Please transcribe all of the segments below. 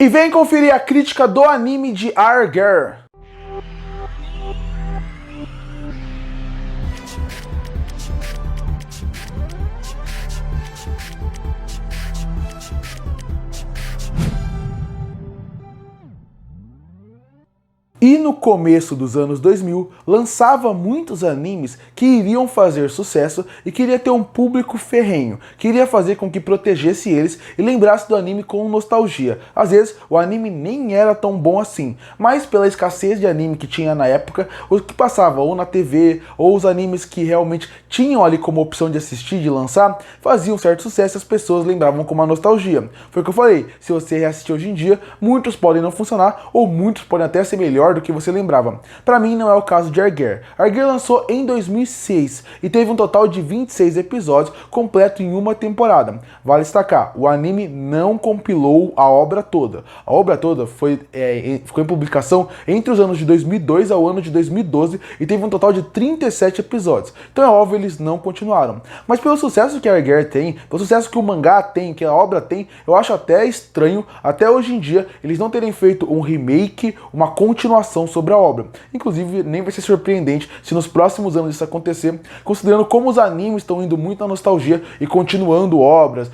E vem conferir a crítica do anime de Arger. E no começo dos anos 2000, lançava muitos animes que iriam fazer sucesso e queria ter um público ferrenho, queria fazer com que protegesse eles e lembrasse do anime com nostalgia. Às vezes, o anime nem era tão bom assim, mas pela escassez de anime que tinha na época, os que passavam ou na TV, ou os animes que realmente tinham ali como opção de assistir, de lançar, faziam certo sucesso e as pessoas lembravam com uma nostalgia. Foi o que eu falei, se você reassistir hoje em dia, muitos podem não funcionar, ou muitos podem até ser melhor do que você lembrava. Para mim não é o caso de Arger. Arger lançou em 2006 e teve um total de 26 episódios completo em uma temporada. Vale destacar, o anime não compilou a obra toda. A obra toda ficou em publicação entre os anos de 2002 ao ano de 2012 e teve um total de 37 episódios. Então é óbvio, eles não continuaram. Mas pelo sucesso que a Arger tem, pelo sucesso que o mangá tem, que a obra tem, eu acho até estranho, até hoje em dia, eles não terem feito um remake, uma continuação sobre a obra. Inclusive, nem vai ser surpreendente se nos próximos anos isso acontecer, considerando como os animes estão indo muito na nostalgia e continuando obras,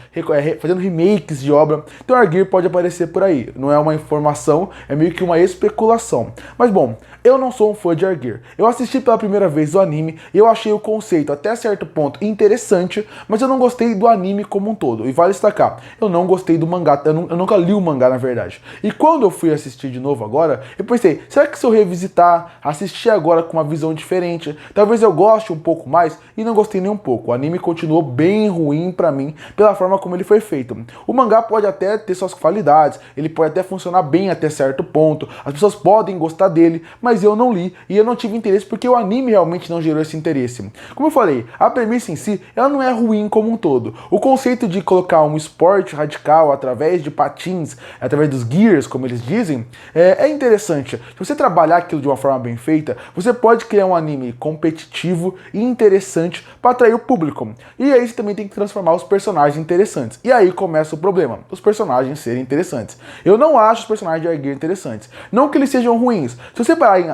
fazendo remakes de obra. Então Arger pode aparecer por aí. Não é uma informação, é meio que uma especulação. Mas bom, eu não sou um fã de Arger. Eu assisti pela primeira vez o anime e eu achei o conceito até certo ponto interessante, mas eu não gostei do anime como um todo. E vale destacar, eu não gostei do mangá, eu nunca li o mangá na verdade. E quando eu fui assistir de novo agora, eu pensei, será que se eu revisitar, assistir agora com uma visão diferente, talvez eu goste um pouco mais? E não gostei nem um pouco. O anime continuou bem ruim pra mim, pela forma como ele foi feito. O mangá pode até ter suas qualidades, ele pode até funcionar bem até certo ponto, as pessoas podem gostar dele, mas eu não li e eu não tive interesse porque o anime realmente não gerou esse interesse. Como eu falei, a premissa em si, ela não é ruim como um todo. O conceito de colocar um esporte radical através de patins, através dos gears, como eles dizem, é interessante. Se você trabalhar aquilo de uma forma bem feita, você pode criar um anime competitivo e interessante para atrair o público. E aí você também tem que transformar os personagens interessantes. E aí começa o problema, os personagens serem interessantes. Eu não acho os personagens de Arger interessantes. Não que eles sejam ruins. Se você parar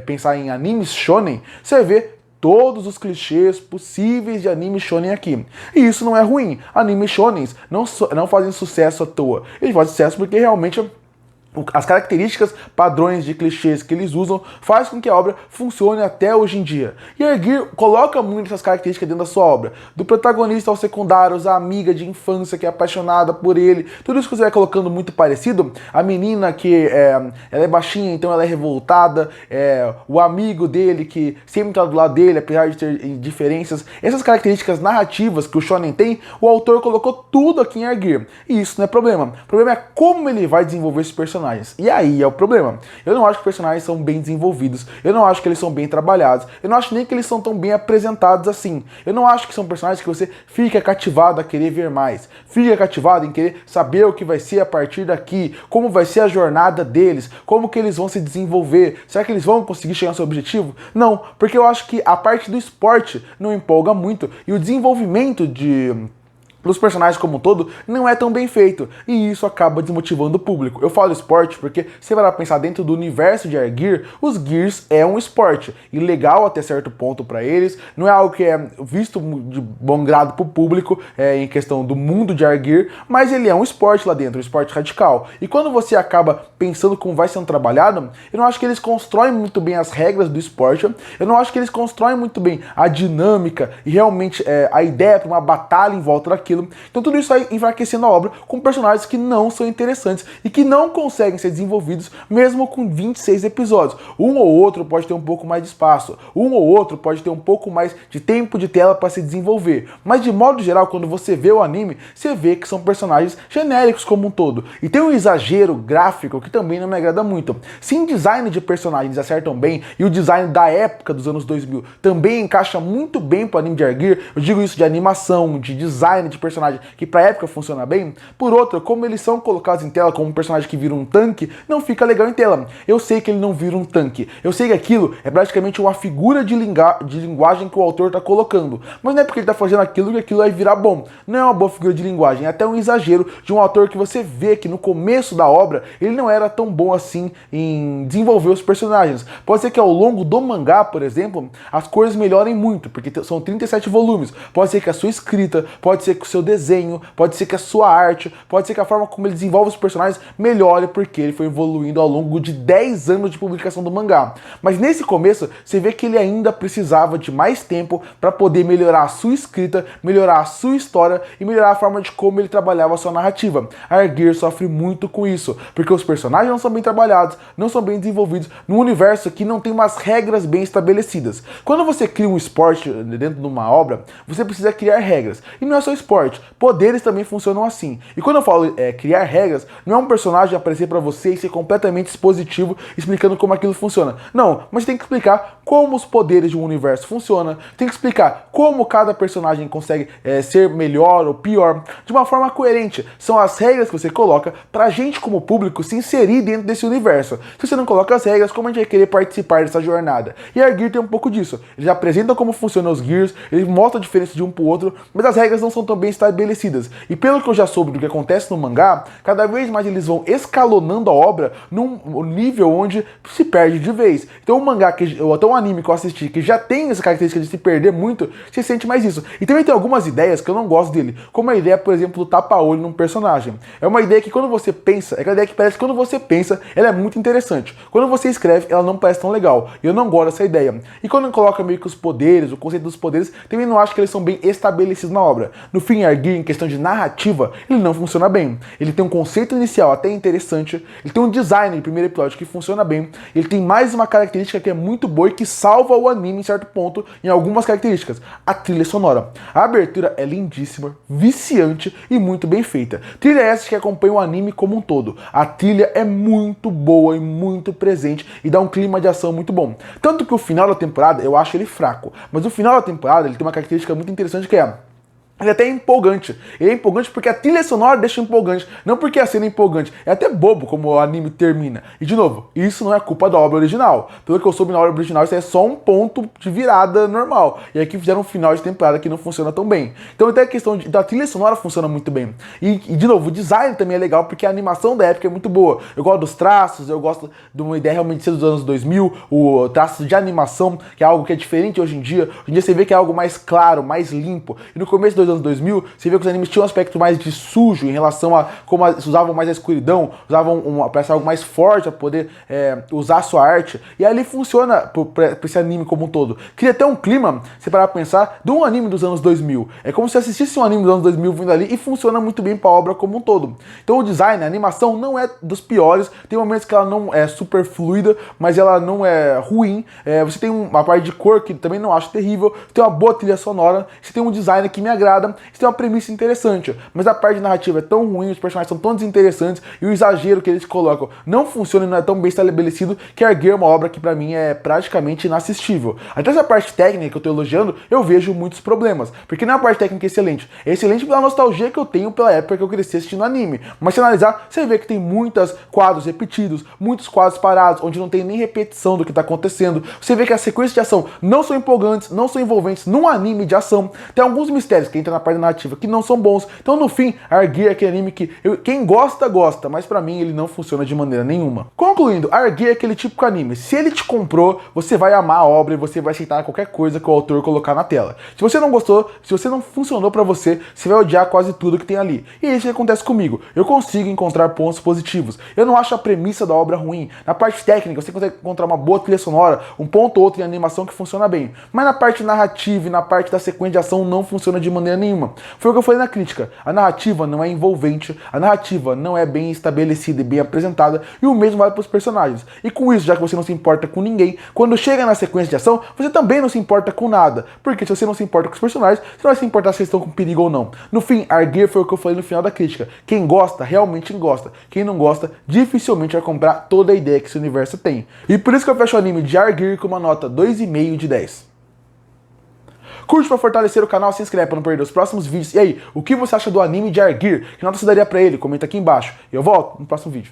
pensar em animes shonen, você vai ver todos os clichês possíveis de anime shonen aqui. E isso não é ruim. Animes shonens não fazem sucesso à toa. Eles fazem sucesso porque realmente as características padrões de clichês que eles usam faz com que a obra funcione até hoje em dia. E Arger coloca muito essas características dentro da sua obra. Do protagonista aos secundários, a amiga de infância que é apaixonada por ele, tudo isso que você vai colocando muito parecido. A menina que ela é baixinha, então ela é revoltada. O amigo dele que sempre está do lado dele, apesar de ter diferenças. Essas características narrativas que o shonen tem, o autor colocou tudo aqui em Arger. E isso não é problema. O problema é como ele vai desenvolver esses personagens. E aí é o problema. Eu não acho que os personagens são bem desenvolvidos. Eu não acho que eles são bem trabalhados. Eu não acho nem que eles são tão bem apresentados assim. Eu não acho que são personagens que você fica cativado a querer ver mais. Fica cativado em querer saber o que vai ser a partir daqui. Como vai ser a jornada deles. Como que eles vão se desenvolver. Será que eles vão conseguir chegar ao seu objetivo? Não, porque eu acho que a parte do esporte não empolga muito. E o desenvolvimento dos personagens como um todo não é tão bem feito, e isso acaba desmotivando o público. Eu falo esporte porque, se você vai pensar dentro do universo de Arger, os Gears é um esporte, e legal até certo ponto para eles, não é algo que é visto de bom grado pro público em questão do mundo de Arger, mas ele é um esporte lá dentro, um esporte radical. E quando você acaba pensando como vai sendo trabalhado, eu não acho que eles constroem muito bem as regras do esporte, eu não acho que eles constroem muito bem a dinâmica e realmente a ideia para uma batalha em volta daquilo. Então tudo isso vai enfraquecendo a obra com personagens que não são interessantes e que não conseguem ser desenvolvidos mesmo com 26 episódios. Um ou outro pode ter um pouco mais de espaço, um ou outro pode ter um pouco mais de tempo de tela para se desenvolver, mas de modo geral, quando você vê o anime, você vê que são personagens genéricos como um todo. E tem um exagero gráfico que também não me agrada muito. Se em design de personagens acertam bem e o design da época dos anos 2000 também encaixa muito bem para o anime de Arger, eu digo isso de animação, de design de de personagem que pra época funciona bem. Por outra, como eles são colocados em tela como um personagem que vira um tanque, não fica legal em tela. Eu sei que ele não vira um tanque, eu sei que aquilo é praticamente uma figura de linguagem que o autor tá colocando, mas não é porque ele tá fazendo aquilo que aquilo vai virar bom. Não é uma boa figura de linguagem, é até um exagero de um autor que você vê que no começo da obra ele não era tão bom assim em desenvolver os personagens. Pode ser que ao longo do mangá, por exemplo, as coisas melhorem muito, porque são 37 volumes. Pode ser que a sua escrita, pode ser que o seu desenho, pode ser que a sua arte, pode ser que a forma como ele desenvolve os personagens melhore, porque ele foi evoluindo ao longo de 10 anos de publicação do mangá. Mas nesse começo, você vê que ele ainda precisava de mais tempo para poder melhorar a sua escrita, melhorar a sua história e melhorar a forma de como ele trabalhava a sua narrativa. A Argeir sofre muito com isso, porque os personagens não são bem trabalhados, não são bem desenvolvidos, num universo que não tem umas regras bem estabelecidas. Quando você cria um esporte dentro de uma obra, você precisa criar regras. E não é só esporte, poderes também funcionam assim. E quando eu falo criar regras, não é um personagem aparecer pra você e ser completamente expositivo, explicando como aquilo funciona. Não, mas tem que explicar como os poderes de um universo funcionam, tem que explicar como cada personagem consegue ser melhor ou pior, de uma forma coerente. São as regras que você coloca pra gente como público se inserir dentro desse universo. Se você não coloca as regras, como a gente vai querer participar dessa jornada? E a Argeir tem um pouco disso. Ele apresenta como funcionam os Gears, ele mostra a diferença de um pro outro, mas as regras não são tão bem estabelecidas. E pelo que eu já soube do que acontece no mangá, cada vez mais eles vão escalonando a obra num nível onde se perde de vez. Então um mangá, ou até um anime que eu assisti, que já tem essa característica de se perder muito, você sente mais isso. E também tem algumas ideias que eu não gosto dele, como a ideia, por exemplo, do tapa-olho num personagem. É uma ideia que quando você pensa, é aquela ideia que parece que quando você pensa, ela é muito interessante. Quando você escreve, ela não parece tão legal. E eu não gosto dessa ideia. E quando coloca meio que os poderes, o conceito dos poderes, também não acho que eles são bem estabelecidos na obra. No fim, Argeir, em questão de narrativa, ele não funciona bem. Ele tem um conceito inicial até interessante, ele tem um design no primeiro episódio que funciona bem, ele tem mais uma característica que é muito boa e que salva o anime em certo ponto, em algumas características: a trilha sonora. A abertura é lindíssima, viciante e muito bem feita. Trilha essa que acompanha o anime como um todo. A trilha é muito boa e muito presente e dá um clima de ação muito bom. Tanto que o final da temporada eu acho ele fraco, mas o final da temporada ele tem uma característica muito interessante que é: ele é até empolgante. Ele é empolgante porque a trilha sonora deixa empolgante, não porque a cena é empolgante. É até bobo como o anime termina. E de novo, isso não é culpa da obra original. Pelo que eu soube na obra original, isso é só um ponto de virada normal. E aqui fizeram um final de temporada que não funciona tão bem. Então até a questão da trilha sonora funciona muito bem. E de novo, o design também é legal porque a animação da época é muito boa. Eu gosto dos traços, eu gosto de uma ideia realmente de ser dos anos 2000, o traço de animação, que é algo que é diferente hoje em dia. Hoje em dia você vê que é algo mais claro, mais limpo. E no começo dos anos 2000, você vê que os animes tinham um aspecto mais de sujo em relação a como usavam mais a escuridão, usavam parece algo mais forte para poder usar a sua arte. E ali funciona para esse anime como um todo. Cria até um clima, se parar pra pensar, de um anime dos anos 2000. É como se assistisse um anime dos anos 2000 vindo ali e funciona muito bem para a obra como um todo. Então o design, a animação não é dos piores. Tem momentos que ela não é super fluida, mas ela não é ruim. Você tem uma parte de cor que também não acho terrível. Você tem uma boa trilha sonora. Você tem um design que me agrada. Você tem uma premissa interessante. Mas a parte narrativa é tão ruim, os personagens são tão desinteressantes e o exagero que eles colocam não funciona e não é tão bem estabelecido que Argeir é uma obra que pra mim é praticamente inassistível. Até essa parte técnica que eu tô elogiando, eu vejo muitos problemas. Porque não é a parte técnica excelente. É excelente pela nostalgia que eu tenho pela época que eu cresci assistindo anime. Mas se analisar, você vê que tem muitos quadros repetidos, muitos quadros parados, onde não tem nem repetição do que tá acontecendo. Você vê que as sequências de ação não são empolgantes, não são envolventes num anime de ação. Tem alguns mistérios que entram na parte narrativa que não são bons. Então, no fim, Argeir é aquele anime que quem gosta, gosta, mas pra mim ele não funciona de maneira nenhuma. Concluindo, Argeir é aquele típico anime. Se ele te comprou, você vai amar a obra e você vai aceitar qualquer coisa que o autor colocar na tela. Se você não gostou, se você não funcionou pra você, você vai odiar quase tudo que tem ali. E é isso que acontece comigo. Eu consigo encontrar pontos positivos. Eu não acho a premissa da obra ruim. Na parte técnica, você consegue encontrar uma boa trilha sonora, um ponto ou outro em animação que funciona bem. Mas na parte narrativa e na parte da sequência de ação não funciona de maneira nenhuma. Foi o que eu falei na crítica. A narrativa não é envolvente, a narrativa não é bem estabelecida e bem apresentada, e o mesmo vale para os personagens. E com isso, já que você não se importa com ninguém, quando chega na sequência de ação, você também não se importa com nada. Porque se você não se importa com os personagens, você não vai se importar se eles estão com perigo ou não. No fim, Argeir foi o que eu falei no final da crítica. Quem gosta, realmente gosta. Quem não gosta, dificilmente vai comprar toda a ideia que esse universo tem. E por isso que eu fecho o anime de Argeir com uma nota 2,5 de 10. Curte pra fortalecer o canal, se inscreve pra não perder os próximos vídeos. E aí, o que você acha do anime de Gear? Que nota você daria pra ele? Comenta aqui embaixo. E eu volto no próximo vídeo.